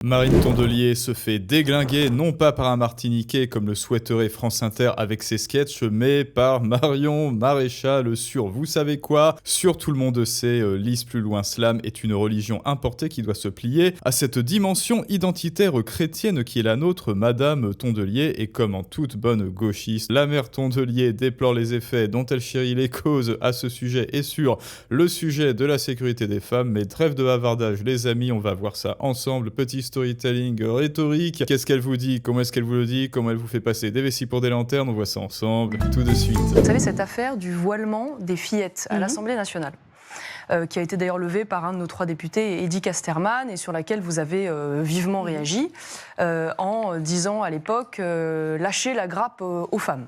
Marine Tondelier se fait déglinguer non pas par un Martiniquais comme le souhaiterait France Inter avec ses sketchs, mais par Marion Maréchal sur vous savez quoi. Sur Tout le monde sait, lise plus loin slam est une religion importée qui doit se plier à cette dimension identitaire chrétienne qui est la nôtre, Madame Tondelier. Et comme en toute bonne gauchiste, la mère Tondelier déplore les effets dont elle chérit les causes à ce sujet et sur le sujet de la sécurité des femmes. Mais trêve de bavardage les amis, on va voir ça ensemble. Petit storytelling rhétorique. Qu'est-ce qu'elle vous dit? Comment est-ce qu'elle vous le dit? Comment elle vous fait passer des vessies pour des lanternes? On voit ça ensemble, tout de suite. Vous savez, cette affaire du voilement des fillettes à l'Assemblée nationale, qui a été d'ailleurs levée par un de nos 3 députés, Eddy Casterman, et sur laquelle vous avez vivement réagi, en disant à l'époque lâchez la grappe aux femmes.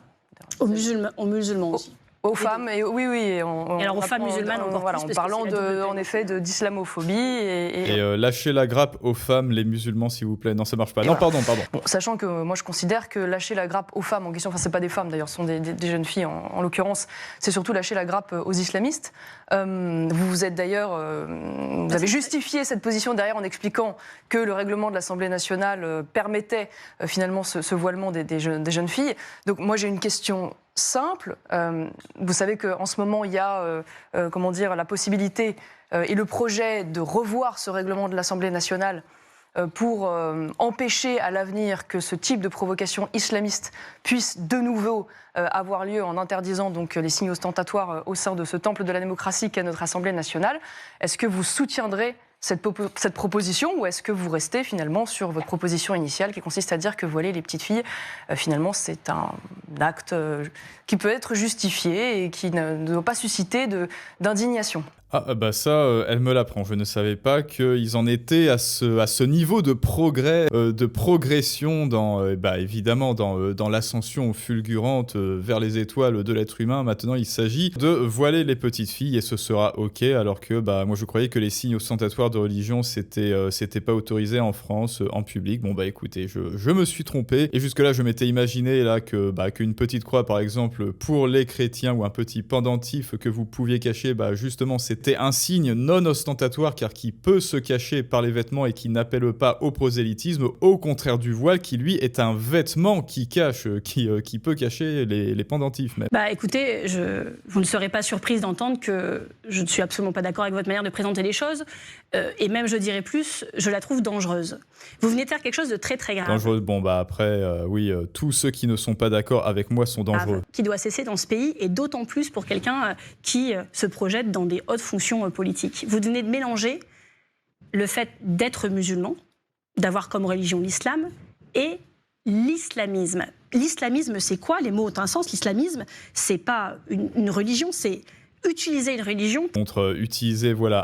Aux musulmans aussi. Aux femmes, et oui. Et alors aux femmes musulmanes encore plus, en parlant en effet d'islamophobie. Et lâchez la grappe aux femmes, les musulmans s'il vous plaît. Non, ça marche pas. Non, voilà. pardon. Bon, sachant que moi je considère que lâcher la grappe aux femmes en question, enfin c'est pas des femmes d'ailleurs, ce sont des jeunes filles en l'occurrence, c'est surtout lâcher la grappe aux islamistes. Vous êtes d'ailleurs, vous avez justifié cette position derrière en expliquant que le règlement de l'Assemblée nationale permettait finalement ce voilement des jeunes filles. Donc moi j'ai une question simple. Vous savez qu'en ce moment, il y a la possibilité et le projet de revoir ce règlement de l'Assemblée nationale pour empêcher à l'avenir que ce type de provocation islamiste puisse de nouveau avoir lieu en interdisant donc les signes ostentatoires au sein de ce temple de la démocratie qu'est notre Assemblée nationale. Est-ce que vous soutiendrez cette proposition, ou est-ce que vous restez finalement sur votre proposition initiale qui consiste à dire que voiler les petites filles, finalement c'est un acte qui peut être justifié et qui ne doit pas susciter d'indignation? Ah bah ça, elle me l'apprend. Je ne savais pas qu'ils en étaient à ce niveau de progrès, de progression dans, évidemment, dans l'ascension fulgurante vers les étoiles de l'être humain. Maintenant, il s'agit de voiler les petites filles et ce sera ok. Alors que moi, je croyais que les signes ostentatoires de religion, c'était pas autorisé en France, en public. Bon écoutez, je me suis trompé. Et jusque-là, je m'étais imaginé là qu'une petite croix, par exemple, pour les chrétiens ou un petit pendentif que vous pouviez cacher, justement, c'était un signe non ostentatoire car qui peut se cacher par les vêtements et qui n'appelle pas au prosélytisme, au contraire du voile qui lui est un vêtement qui cache, qui peut cacher les pendentifs même. Écoutez, vous ne serez pas surprise d'entendre que je ne suis absolument pas d'accord avec votre manière de présenter les choses et même je dirais plus, je la trouve dangereuse. Vous venez de faire quelque chose de très très grave. Dangereuse, après, tous ceux qui ne sont pas d'accord avec moi sont dangereux. Qui doit cesser dans ce pays et d'autant plus pour quelqu'un qui se projette dans des hautes fonctions politiques. Vous venez de mélanger le fait d'être musulman, d'avoir comme religion l'islam et l'islamisme. L'islamisme, c'est quoi? Les mots ont un sens. L'islamisme, c'est pas une religion, c'est utiliser une religion.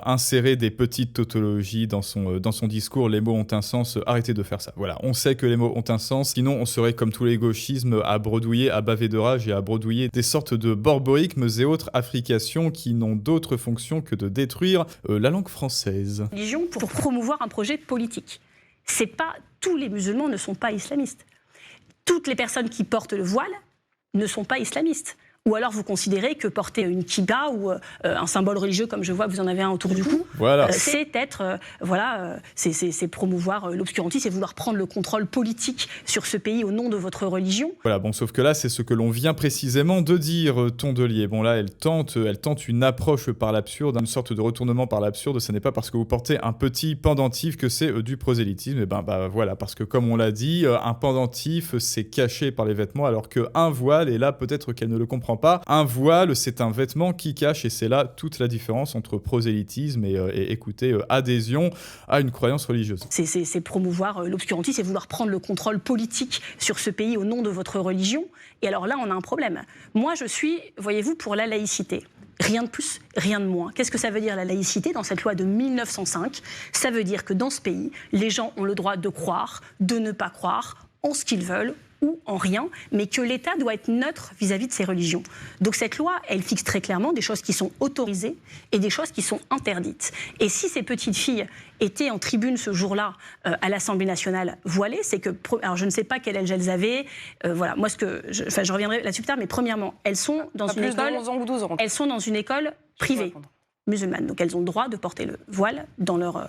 Insérer des petites tautologies dans son discours, les mots ont un sens, arrêtez de faire ça. Voilà, on sait que les mots ont un sens, sinon on serait comme tous les gauchismes à bredouiller, à baver de rage et à bredouiller des sortes de borborigmes et autres affrications qui n'ont d'autre fonction que de détruire la langue française. Religion pour promouvoir un projet politique. C'est pas, tous les musulmans ne sont pas islamistes. Toutes les personnes qui portent le voile ne sont pas islamistes. Ou alors vous considérez que porter une kippa ou un symbole religieux, comme je vois que vous en avez un autour du cou, c'est être, c'est promouvoir l'obscurantisme et vouloir prendre le contrôle politique sur ce pays au nom de votre religion. Voilà, sauf que là, c'est ce que l'on vient précisément de dire, Tondelier. Là, elle tente une approche par l'absurde, une sorte de retournement par l'absurde. Ce n'est pas parce que vous portez un petit pendentif que c'est du prosélytisme. Voilà, parce que comme on l'a dit, un pendentif, c'est caché par les vêtements, alors qu'un voile, et là, peut-être qu'elle ne le comprend pas, un voile, c'est un vêtement qui cache, et c'est là toute la différence entre prosélytisme et adhésion à une croyance religieuse. C'est promouvoir l'obscurantisme et vouloir prendre le contrôle politique sur ce pays au nom de votre religion. Et alors là, on a un problème. Moi, je suis, voyez-vous, pour la laïcité. Rien de plus, rien de moins. Qu'est-ce que ça veut dire la laïcité dans cette loi de 1905? Ça veut dire que dans ce pays, les gens ont le droit de croire, de ne pas croire, en ce qu'ils veulent, ou en rien, mais que l'État doit être neutre vis-à-vis de ces religions. Donc cette loi, elle fixe très clairement des choses qui sont autorisées et des choses qui sont interdites. Et si ces petites filles étaient en tribune ce jour-là à l'Assemblée nationale voilées, c'est que, alors je ne sais pas quel âge elles avaient, moi je reviendrai là-dessus plus tard, mais premièrement, elles sont dans une école, 11 ans ou 12 ans. Elles sont dans une école privée. musulmanes. Donc elles ont le droit de porter le voile dans leur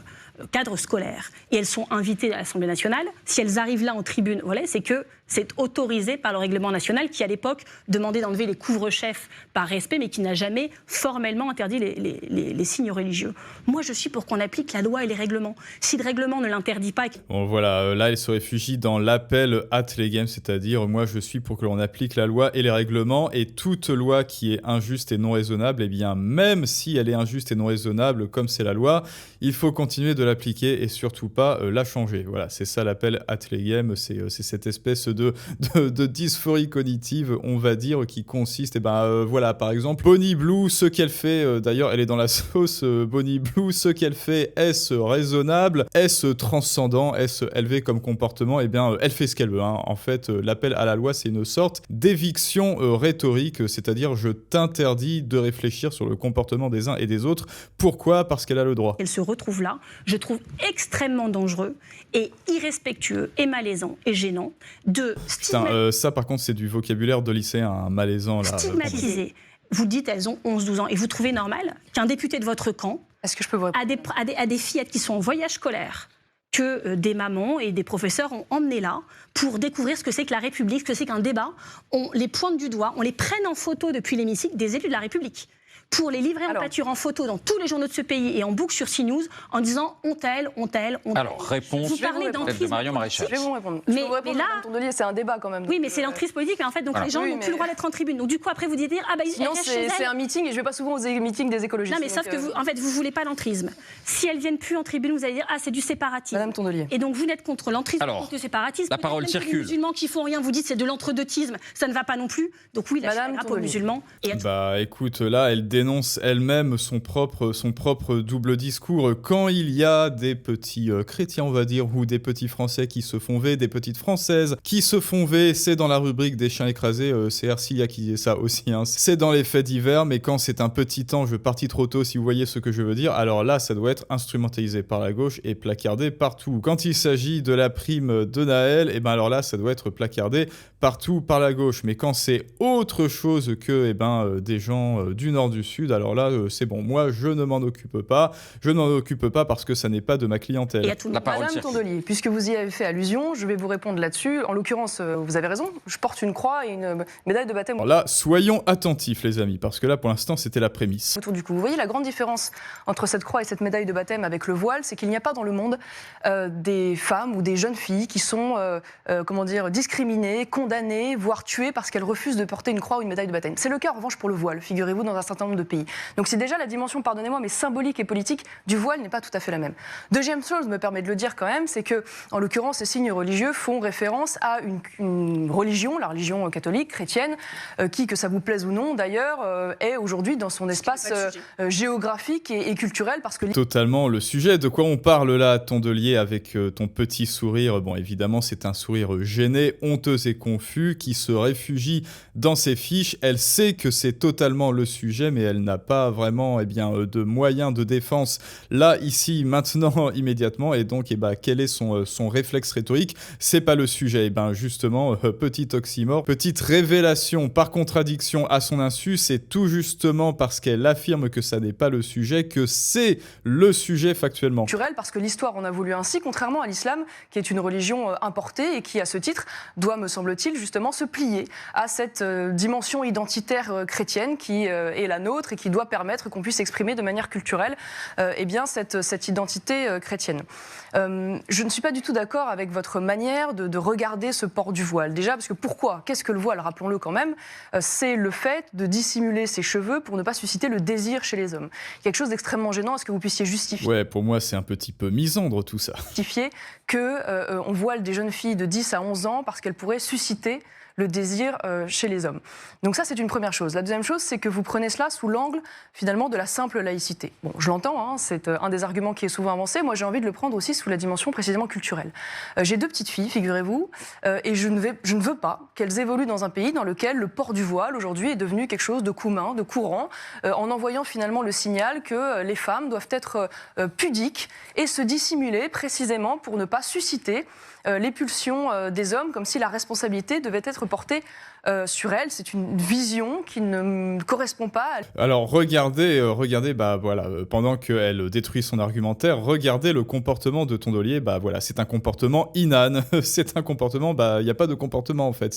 cadre scolaire. Et elles sont invitées à l'Assemblée nationale. Si elles arrivent là en tribune, voilà, c'est que c'est autorisé par le règlement national qui, à l'époque, demandait d'enlever les couvre-chefs par respect, mais qui n'a jamais formellement interdit les signes religieux. Moi, je suis pour qu'on applique la loi et les règlements. Si le règlement ne l'interdit pas... Bon, voilà, là, elle se réfugie dans l'appel Atlegem, c'est-à-dire, moi, je suis pour que l'on applique la loi et les règlements, et toute loi qui est injuste et non raisonnable, eh bien, même si elle est injuste et non raisonnable, comme c'est la loi, il faut continuer de l'appliquer et surtout pas la changer. Voilà, c'est ça l'appel Atlegem, c'est cette espèce de dysphorie cognitive, on va dire, qui consiste, voilà, par exemple, Bonnie Blue, ce qu'elle fait, d'ailleurs, elle est dans la sauce, Bonnie Blue, ce qu'elle fait, est-ce raisonnable, est-ce transcendant, est-ce élevé comme comportement? Eh bien, elle fait ce qu'elle veut, hein. En fait, l'appel à la loi, c'est une sorte d'éviction rhétorique, c'est-à-dire je t'interdis de réfléchir sur le comportement des uns et des autres. Pourquoi? Parce qu'elle a le droit. Elle se retrouve là, je trouve extrêmement dangereux et irrespectueux et malaisant et gênant de ça, par contre, c'est du vocabulaire de lycéen, hein, malaisant. Là, stigmatiser. Vous dites elles ont 11-12 ans et vous trouvez normal qu'un député de votre camp Est-ce que je peux vous répondre à des fillettes qui sont en voyage scolaire que des mamans et des professeurs ont emmené là pour découvrir ce que c'est que la République, ce que c'est qu'un débat, on les pointe du doigt, on les prenne en photo depuis l'hémicycle des élus de la République, pour les livrer en pâture en photo dans tous les journaux de ce pays et en boucle sur CNews en disant on-t-elle. Alors, réponse de Marion Maréchal. Je vais vous répondre. Mais là, là, Tondelier, c'est un débat quand même. Oui, mais c'est l'entrise politique, mais en fait, donc les gens n'ont plus le droit d'être en tribune. Donc du coup, après, vous dites sinon, c'est un meeting et je vais pas souvent aux meetings des écologistes. Non, mais sauf que vous, en fait, vous voulez pas l'entrisme. Si elles viennent plus en tribune, vous allez dire c'est du séparatisme. Madame Tondelier. Et donc vous n'êtes contre l'entrisme, contre le séparatisme. La parole circule. Les musulmans qui font rien, vous dites c'est de l'entre-deux-tisme, ça ne va pas non plus. Donc oui, la drapeau aux musulmans. Écoute, là, elle dénonce elle-même son propre double discours. Quand il y a des petits chrétiens, on va dire, ou des petits Français qui se font V, des petites Françaises qui se font V, c'est dans la rubrique des chiens écrasés, c'est Ercilia qui dit ça aussi, hein. C'est dans les faits divers, mais quand c'est un petit ange parti trop tôt, si vous voyez ce que je veux dire, alors là, ça doit être instrumentalisé par la gauche et placardé partout. Quand il s'agit de la prime de Naël, et ben alors là, ça doit être placardé partout par la gauche. Mais quand c'est autre chose que des gens du nord, du sud, alors là, c'est bon. Moi, je ne m'en occupe pas. Je n'en occupe pas parce que ça n'est pas de ma clientèle. Madame Tondelier, puisque vous y avez fait allusion, je vais vous répondre là-dessus. En l'occurrence, vous avez raison, je porte une croix et une médaille de baptême. Alors là, soyons attentifs, les amis, parce que là, pour l'instant, c'était la prémisse. Autour du cou. Vous voyez la grande différence entre cette croix et cette médaille de baptême avec le voile, c'est qu'il n'y a pas dans le monde des femmes ou des jeunes filles qui sont discriminées, condamnées, voire tuées parce qu'elles refusent de porter une croix ou une médaille de baptême. C'est le cas en revanche pour le voile, figurez-vous, dans un certain nombre de pays. Donc c'est déjà la dimension, pardonnez-moi, mais symbolique et politique du voile n'est pas tout à fait la même. Deuxième chose, me permet de le dire quand même, c'est que, en l'occurrence, ces signes religieux font référence à une religion, la religion catholique, chrétienne, qui, que ça vous plaise ou non d'ailleurs, est aujourd'hui dans son espace géographique et culturel. Parce que... Totalement le sujet. De quoi on parle là, Tondelier, avec ton petit sourire? Bon, évidemment, c'est un sourire gêné, honteux et confus, qui se réfugie dans ses fiches. Elle sait que c'est totalement le sujet, mais elle n'a pas vraiment de moyens de défense là, ici, maintenant, immédiatement. Et donc, quel est son réflexe rhétorique? C'est pas le sujet. Justement, petit oxymore, petite révélation par contradiction à son insu, c'est tout justement parce qu'elle affirme que ça n'est pas le sujet que c'est le sujet factuellement. Parce que l'histoire en a voulu ainsi, contrairement à l'islam, qui est une religion importée et qui, à ce titre, doit, me semble-t-il, justement se plier à cette dimension identitaire chrétienne qui est la nôtre et qui doit permettre qu'on puisse exprimer de manière culturelle cette identité chrétienne. Je ne suis pas du tout d'accord avec votre manière de regarder ce port du voile. Déjà, parce que pourquoi? Qu'est-ce que le voile? Rappelons-le quand même, c'est le fait de dissimuler ses cheveux pour ne pas susciter le désir chez les hommes. Quelque chose d'extrêmement gênant. Est-ce que vous puissiez justifier? Ouais, pour moi, c'est un petit peu misandre tout ça. Justifier qu'on voile des jeunes filles de 10 à 11 ans parce qu'elles pourraient susciter le désir chez les hommes. Donc ça, c'est une première chose. La deuxième chose, c'est que vous prenez cela sous l'angle, finalement, de la simple laïcité. Bon, je l'entends, c'est un des arguments qui est souvent avancé. Moi, j'ai envie de le prendre aussi sous la dimension précisément culturelle. J'ai 2 petites filles, figurez-vous, et je ne veux pas qu'elles évoluent dans un pays dans lequel le port du voile, aujourd'hui, est devenu quelque chose de commun, de courant, en envoyant finalement le signal que les femmes doivent être pudiques et se dissimuler précisément pour ne pas susciter les pulsions des hommes, comme si la responsabilité devait être portée sur elle. C'est une vision qui ne correspond pas à... Alors regardez, pendant qu'elle détruit son argumentaire, regardez le comportement de Tondelier. C'est un comportement inane. C'est un comportement, il n'y a pas de comportement en fait.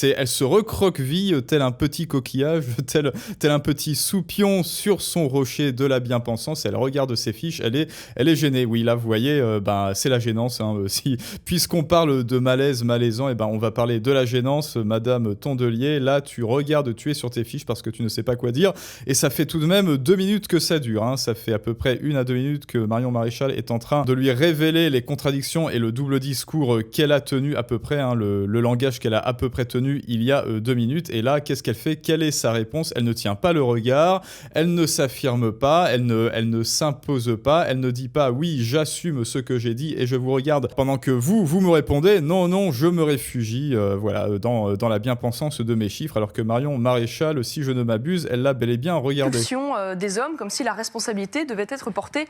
Elle se recroqueville tel un petit coquillage, tel un petit soupion sur son rocher de la bien-pensance. Elle regarde ses fiches, elle est gênée. Oui, là vous voyez, c'est la gênance. Puisqu'on parle de malaisant, on va parler de la gênance, Madame Tondelier. Là, tu regardes, tu es sur tes fiches parce que tu ne sais pas quoi dire. Et ça fait tout de même 2 minutes que ça dure. Ça fait à peu près 1 à 2 minutes que Marion Maréchal est en train de lui révéler les contradictions et le double discours qu'elle a tenu à peu près, le langage qu'elle a à peu près tenu il y a 2 minutes. Et là, qu'est-ce qu'elle fait? Quelle est sa réponse? Elle ne tient pas le regard, elle ne s'affirme pas, elle ne s'impose pas, elle ne dit pas oui, j'assume ce que j'ai dit et je vous regarde pendant que vous me répondez non, je me réfugie dans la bien-pensance de mes chiffres, alors que Marion Maréchal, si je ne m'abuse, elle l'a bel et bien regardé. Des hommes, comme si la responsabilité devait être portée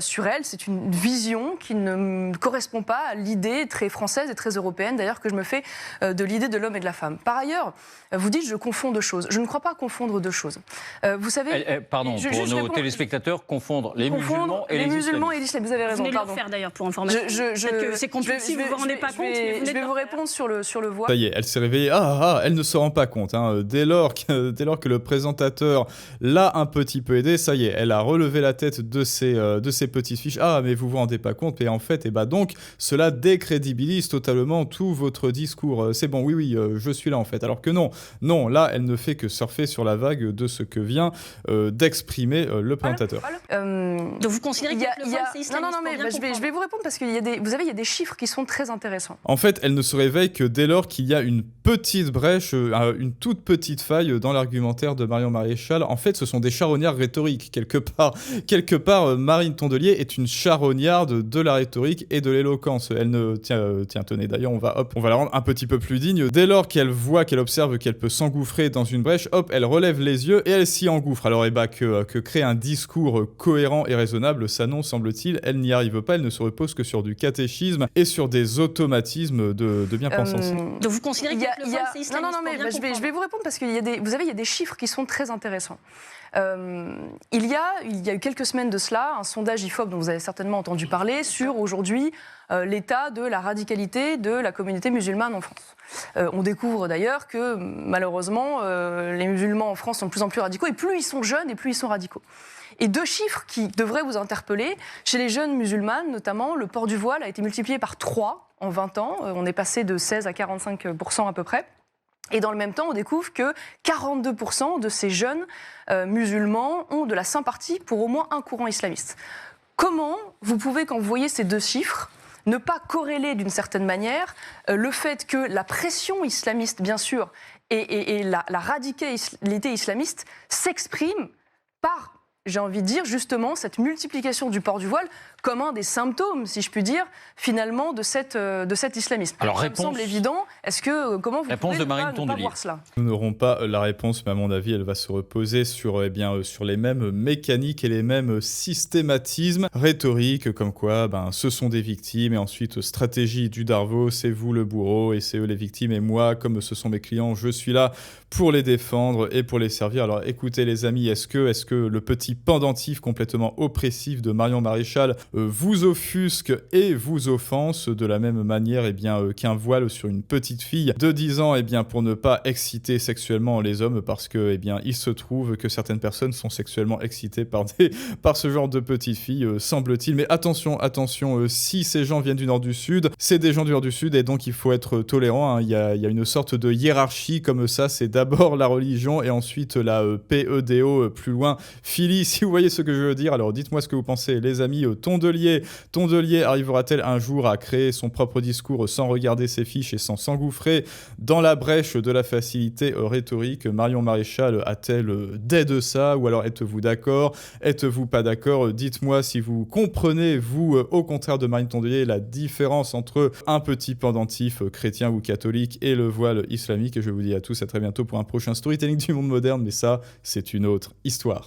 sur elle. C'est une vision qui ne correspond pas à l'idée très française et très européenne, d'ailleurs, que je me fais de l'idée de l'homme et de la femme. Par ailleurs, vous dites je confonds deux choses. Je ne crois pas confondre deux choses. Vous savez... pour nos téléspectateurs, confondre les musulmans et les islamistes. Vous avez raison. Vous venez de le faire d'ailleurs pour information. C'est compliqué, vous ne vous rendez pas compte. Je vais vous répondre sur le voile. Ça y est, elle s'est réveillée. Elle ne se rend pas compte. Dès lors que le présentateur l'a un petit peu aidé, ça y est, elle a relevé la tête de ses petites fiches. Mais vous vous rendez pas compte. Et en fait, donc, cela décrédibilise totalement tout votre discours. C'est bon, oui, je suis là en fait. Alors que non, là, elle ne fait que surfer sur la vague de ce que vient d'exprimer le présentateur. Donc vous considérez que le voile c'est islamiste? Non, mais je vais vous répondre parce qu'il y a des chiffres qui sont très intéressants. En fait, elle ne se réveille que dès lors qu'il y a une petite brèche, une toute petite faille dans l'argumentaire de Marion Maréchal. En fait, ce sont des charognards rhétoriques. Quelque part, Marine Tondelier est une charognarde de la rhétorique et de l'éloquence. Elle ne... Tiens, tenez, d'ailleurs, on va la rendre un petit peu plus digne. Dès lors qu'elle observe qu'elle peut s'engouffrer dans une brèche, elle relève les yeux et elle s'y engouffre. Alors, que créer un discours cohérent et raisonnable, ça non, semble-t-il, elle n'y arrive pas. Elle ne se repose que sur du catéchisme et sur des automatismes de bien-pensance. Donc vous considérez que le voile c'est islamiste? Non, mais je vais vous répondre parce qu'il y a des chiffres qui sont très intéressants. Il y a eu quelques semaines de cela, un sondage IFOP dont vous avez certainement entendu parler sur aujourd'hui l'état de la radicalité de la communauté musulmane en France. On découvre d'ailleurs que malheureusement les musulmans en France sont de plus en plus radicaux et plus ils sont jeunes et plus ils sont radicaux. Et 2 chiffres qui devraient vous interpeller. Chez les jeunes musulmanes, notamment, le port du voile a été multiplié par 3 en 20 ans. On est passé de 16 à 45% à peu près. Et dans le même temps, on découvre que 42% de ces jeunes musulmans ont de la sympathie pour au moins un courant islamiste. Comment vous pouvez, quand vous voyez ces 2 chiffres, ne pas corréler d'une certaine manière le fait que la pression islamiste, bien sûr, et la radicalité islamiste s'exprime par, j'ai envie de dire, justement, cette multiplication du port du voile comme un des symptômes, si je puis dire, finalement, de cet islamisme. Alors, ça me semble évident. Comment vous pouvez ne pas voir cela? Nous n'aurons pas la réponse, mais à mon avis, elle va se reposer sur les mêmes mécaniques et les mêmes systématismes rhétoriques, comme quoi ce sont des victimes, et ensuite stratégie du Darvaux, c'est vous le bourreau, et c'est eux les victimes, et moi, comme ce sont mes clients, je suis là pour les défendre et pour les servir. Alors écoutez les amis, est-ce que le petit pendentif complètement oppressif de Marion Maréchal vous offusque et vous offense de la même manière qu'un voile sur une petite fille de 10 ans, pour ne pas exciter sexuellement les hommes, parce que il se trouve que certaines personnes sont sexuellement excitées par ce genre de petites filles, semble-t-il. Mais attention, si ces gens viennent du nord du sud, c'est des gens du nord du sud, et donc il faut être tolérant. Il y a une sorte de hiérarchie comme ça, c'est d'abord la religion et ensuite la PEDO, plus loin, Philly, si vous voyez ce que je veux dire. Alors dites-moi ce que vous pensez, les amis. Tondelier arrivera-t-elle un jour à créer son propre discours sans regarder ses fiches et sans s'engouffrer dans la brèche de la facilité rhétorique? Marion Maréchal a-t-elle d'aide ça? Ou alors êtes-vous d'accord? Êtes-vous pas d'accord? Dites-moi si vous comprenez, vous, au contraire de Marine Tondelier, la différence entre un petit pendentif chrétien ou catholique et le voile islamique. Et je vous dis à tous à très bientôt pour un prochain storytelling du monde moderne, mais ça, c'est une autre histoire.